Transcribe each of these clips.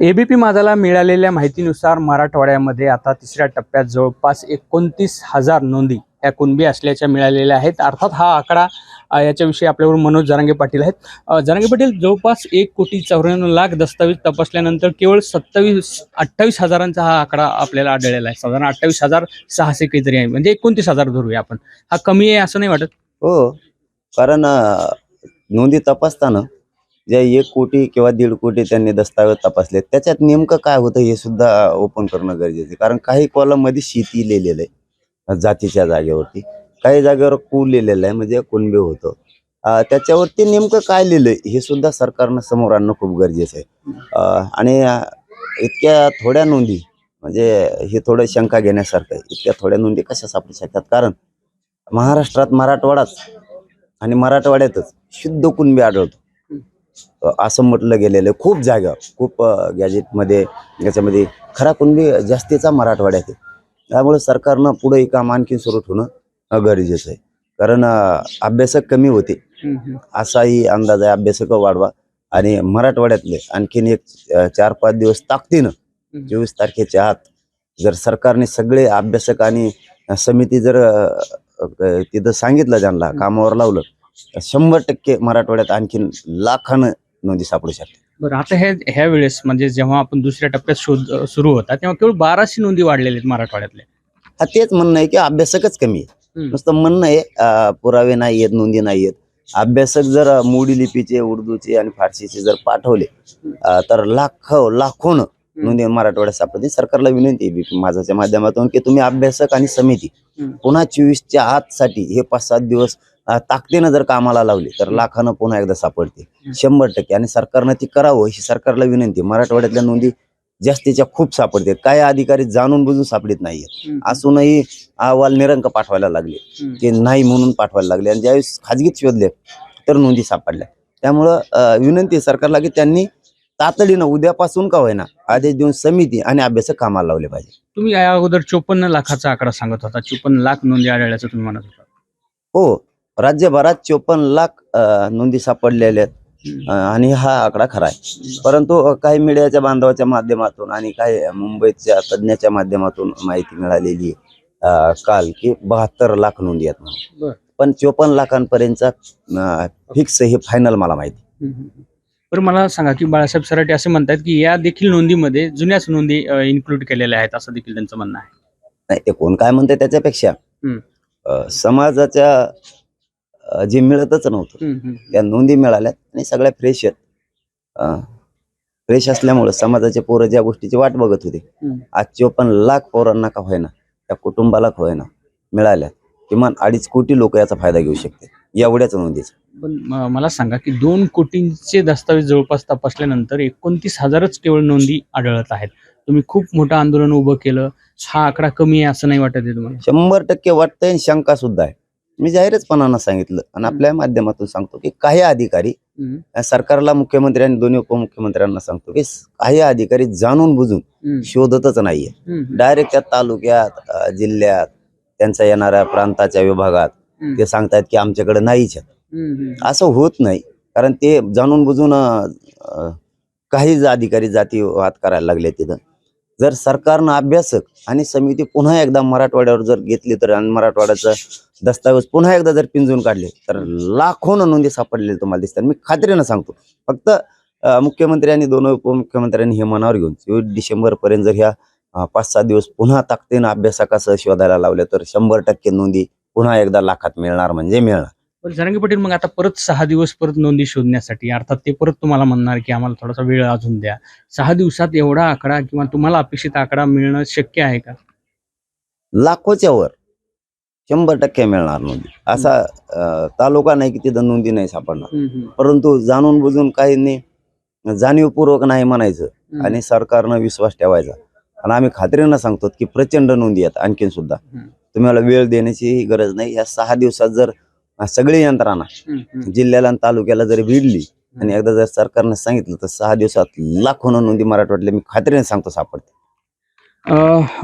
ABP माझाला मिळालेल्या माहितीनुसार मराठवाड्यामध्ये आता तिसऱ्या टप्प्यात जवळपास 29,000 नोंदी या कुणबी असल्याच्या मिळालेल्या आहेत। अर्थात हा आकडा याच्याविषयी आपल्याबरोबर मनोज जरांगे पाटील आहेत। जरांगे पाटील, जवळपास 1,94,00,000 दस्तावेज तपासल्यानंतर केवळ 28 हजारांचा हा आकडा आपल्याला आढळलेला आहे। साधारण 28,600 काहीतरी आहे, म्हणजे 29,000 धरूया आपण। हा कमी आहे असं नाही वाटत? हो, कारण नोंदी तपासताना जे 1 कोटी किंवा 1.5 कोटी त्यांनी दस्तावेज तपासले, त्याच्यात नेमकं काय होतं हे सुद्धा ओपन करणं गरजेचं आहे। कारण काही कॉलम मध्ये शेती लिहिलेलं आहे जातीच्या जागेवरती, काही जागेवर कुल लिहिलेलं आहे म्हणजे कुणबी होतं। त्याच्यावरती नेमकं काय लिहिलंय हे सुद्धा सरकारनं समोर आणणं खूप गरजेचं आहे। आणि इतक्या थोड्या नोंदी म्हणजे हे थोडं शंका घेण्यासारखं आहे। इतक्या थोड्या नोंदी कशा सापडू शकतात? कारण महाराष्ट्रात मराठवाडाच आणि मराठवाड्यातच शुद्ध कुणबी आढळतो असं म्हटलं गेलेलं आहे। खूप जागा, खूप गॅजेटमध्ये याच्यामध्ये खरा कुणबी जास्तीचा मराठवाड्यात आहे। त्यामुळे सरकारनं पुढे हे काम आणखी सुरू ठेवणं गरजेचं आहे। कारण अभ्यासक कमी होते असाही अंदाज आहे। अभ्यासक वाढवा आणि मराठवाड्यातले आणखीन एक 4-5 दिवस ताकदीनं 24 तारखेच्या आत जर सरकारने सगळे अभ्यासक आणि समिती जर तिथं सांगितलं, त्यांना कामावर लावलं, 100% मराठवाड्यात आणखीन लाखानं नोंदी सापडू शकतात। बरं, आता ह्या वेळेस म्हणजे जेव्हा आपण दुसऱ्या टप्प्यात शोध सुरू होता तेव्हा केवळ 1200 नोंदी वाढलेल्या आहेत मराठवाड्यातल्या। हा तेच म्हणणं आहे की अभ्यासकच कमी आहे। नुसतं म्हणणं आहे, पुरावे नाही आहेत, नोंदी नाही आहेत। अभ्यासक जर मोडी लिपीचे, उर्दूचे आणि फारसीचे जर पाठवले तर लाखोनं नोंदी मराठवाड्यात सापडतील। सरकारला विनंती आहे माझ्याच्या माध्यमातून की तुम्ही अभ्यासक आणि समिती पुन्हा 24च्या आत साठी हे 5-7 दिवस ताकदीनं जर कामाला लावले तर लाखानं पुन्हा एकदा सापडते 100%। आणि सरकारनं ती करावं ही सरकारला विनंती। मराठवाड्यातल्या नोंदी जास्तीच्या खूप सापडते। काय अधिकारी जाणून बुजून सापडत नाहीये, असूनही अहवाल निरंक पाठवायला लागले, ते नाही म्हणून पाठवायला लागले आणि ज्यावेळेस खाजगीत शोधले तर नोंदी सापडल्या। त्यामुळं विनंती सरकारला की त्यांनी तातडीनं उद्यापासून का होईना आदेश देऊन समिती आणि अभ्यासक कामाला लावले पाहिजे। तुम्ही या अगोदर 54 लाखाचा आकडा सांगत होता, 54 लाख नोंदी आढळल्याचं तुम्ही म्हणत होता। हो, राज्यभरात 54 लाख नोंदी सापडलेल्या आहेत आणि हा आकडा खरा आहे। परंतु काही मीडियाच्या बांधवाच्या माध्यमातून आणि काही मुंबईच्या तज्ञाच्या माध्यमातून माहिती मिळालेली काल की 72 लाख नोंदी आहेत म्हणून, पण 54 लाखांपर्यंतचा फिक्स हे फायनल मला माहिती। बरं, मला सांगा की बाळासाहेब सराटे असे म्हणतात की या देखील नोंदीमध्ये जुन्याच नोंदी इन्क्लूड केलेल्या आहेत, असं देखील त्यांचं म्हणणं आहे। नाही, ते कोण काय म्हणते त्याच्यापेक्षा समाजाच्या जे मिळतच नव्हतं त्या नोंदी मिळाल्यात आणि सगळ्या फ्रेश आहेत। फ्रेश असल्यामुळे समाजाचे पोरं ज्या गोष्टीची वाट बघत होते, आज 54 लाख पोरांना का होईना, त्या कुटुंबाला का होईना मिळाल्या। किमान 2.5 कोटी लोक याचा फायदा घेऊ शकते एवढ्याच नोंदीचा। पण मला सांगा की 2 कोटींचे दस्तावेज जवळपास तपासल्यानंतर 29,000च केवळ नोंदी आढळत आहेत। तुम्ही खूप मोठं आंदोलन उभं केलं, हा आकडा कमी आहे असं नाही वाटत आहे तुम्हाला? 100% वाटतंय आणि शंका सुद्धा आहे। मी जाहीरचपणानं सांगितलं आणि आपल्या माध्यमातून सांगतो की काही अधिकारी सरकारला, मुख्यमंत्री आणि दोन्ही उपमुख्यमंत्र्यांना सांगतो की काही अधिकारी जाणून बुजून शोधतच नाहीये। डायरेक्ट त्या तालुक्यात, जिल्ह्यात, त्यांच्या येणाऱ्या प्रांताच्या विभागात ते सांगतायत की आमच्याकडे नाहीच आहे। असं होत नाही, कारण ते जाणून बुजून काही अधिकारी जातीवाद करायला लागले तिथं। जर सरकारनं अभ्यासक आणि समिती पुन्हा एकदा मराठवाड्यावर जर घेतली तर आणि मराठवाड्याचा दस्तावेज पुन्हा एकदा जर पिंजून काढले तर लाखोनं नोंदी सापडलेले तुम्हाला दिसतात। मी खात्रीनं सांगतो, फक्त मुख्यमंत्री आणि दोन उपमुख्यमंत्र्यांनी हे मनावर घेऊन 24 डिसेंबर पर्यंत जर ह्या 5-7 दिवस पुन्हा ताकदीनं अभ्यासकासह शोधायला लावले तर 100% नोंदी पुन्हा एकदा लाखात मिळणार म्हणजे मिळणार। पण जरांगे पाटील, मग आता परत 6 दिवस परत नोंदी शोधण्यासाठी, अर्थात ते परत तुम्हाला म्हणणार की आम्हाला थोडासा वेळ अजून द्या, 6 दिवसात एवढा आकडा किंवा तुम्हाला अपेक्षित आकडा मिळणं शक्य आहे का? लाखोच्या वर 100% मिळणार नोंदी। असा तालुका नाही की तिथं नोंदी नाही सापडणार। परंतु जाणून बुजून काही नाही, जाणीवपूर्वक नाही म्हणायचं आणि सरकारनं विश्वास ठेवायचा। आणि आम्ही खात्रीनं सांगतो की प्रचंड नोंदी आहेत आणखीन सुद्धा, तुम्हाला वेळ देण्याची गरज नाही। या 6 दिवसात जर सगळी यंत्रणा जिल्ह्याला आणि तालुक्याला जर भिडली आणि एकदा जर सरकारनं सांगितलं तर 6 दिवसात लाखोनं नोंदी मराठवाड्यातल्या मी खात्रीने सांगतो सापडते।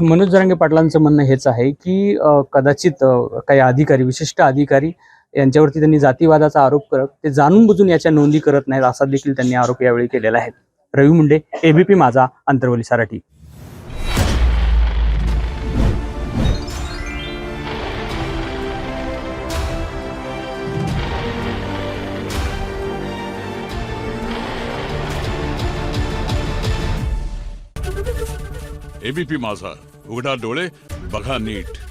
मनोज जरांगे पाटलांचं म्हणणं हेच आहे की कदाचित काही अधिकारी, विशिष्ट अधिकारी यांच्यावरती त्यांनी जातीवादाचा आरोप करत ते जाणून बुजून याच्या नोंदी करत नाहीत, असा देखील त्यांनी आरोप यावेळी केलेला आहे। रवी मुंडे, एबीपी माझा, अंतरवली सराटी. एबीपी माझा, उघडा डोळे बघा नीट.